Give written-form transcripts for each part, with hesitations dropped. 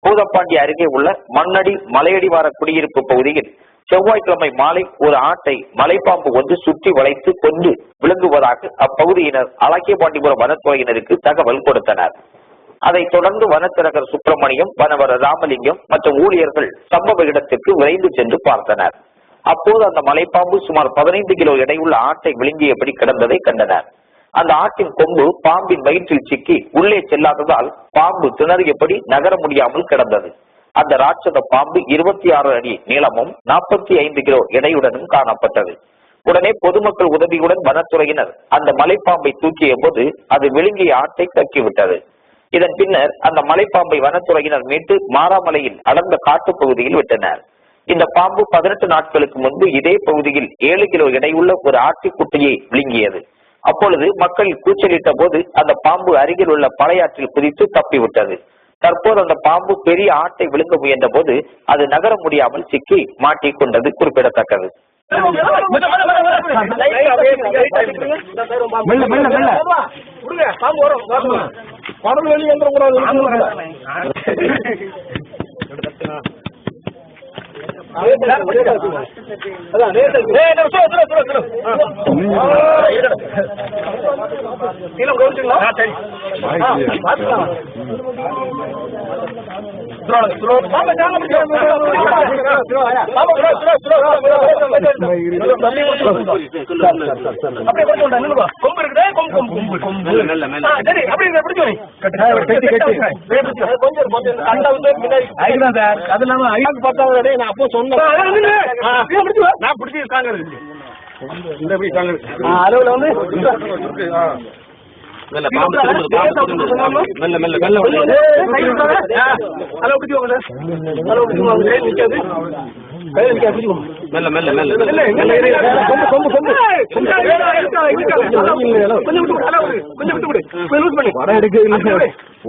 பூதப்பாண்டி அருகே உள்ள மண்ணடி மலையடிவார குடியிருப்பு பகுதியில் செவ்வாய்க்கிழமை மாலை ஒரு ஆட்டை மலைப்பாம்பு ஒன்று சுற்றி வளைத்து கொண்டு விழுங்குவதாக அப்பகுதியினர் அலக்கியபாண்டிபுரம் வனத்துறையினருக்கு தகவல் கொடுத்தனர். அதைத் தொடர்ந்து வனத்திறகர் சுப்பிரமணியம், வனவர் ராமலிங்கம் மற்றும் ஊழியர்கள் சம்பவ இடத்திற்கு விரைந்து சென்று பார்த்தனர். அப்போது அந்த மலைப்பாம்பு சுமார் 15 கிலோ எடையுள்ள ஆட்டை விழுங்கியபடி கிடந்ததை கண்டனர். அந்த ஆட்டின் கொம்பு பாம்பின் வயிற்றில் சிக்கி உள்ளே செல்லாததால் பாம்பு திணறியபடி நகர முடியாமல் கிடந்தது. அந்த ராட்சத பாம்பு 26 அடி நீளமும் 45 கிலோ எடையுடனும் காணப்பட்டது. உடனே பொதுமக்கள் உதவியுடன் வனத்துறையினர் அந்த மலைப்பாம்பை தூக்கிய போது அது விழுங்கிய ஆட்டை கக்கிவிட்டது. இதன் பின்னர் அந்த மலைப்பாம்பை வனத்துறையினர் மீட்டு மாராமலையில் அடர்ந்த காட்டுப் பகுதியில் விட்டனர். இந்த பாம்பு 18 நாட்களுக்கு முன்பு இதே பகுதியில் 7 கிலோ எடையுள்ள ஒரு ஆட்டுக்குட்டியை விழுங்கியது. அப்பொழுது மக்கள் கூச்சலிட்ட போது அந்த பாம்பு அருகில் உள்ள பழையாற்றில் குதித்து தப்பிவிட்டது. தற்போது அந்த பாம்பு பெரிய ஆட்டை விழுங்க முயன்ற போது அது நகர முடியாமல் சிக்கி மாட்டிக் கொண்டது குறிப்பிடத்தக்கது. அளவுல வந்து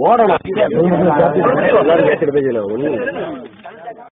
ஓடலாம்.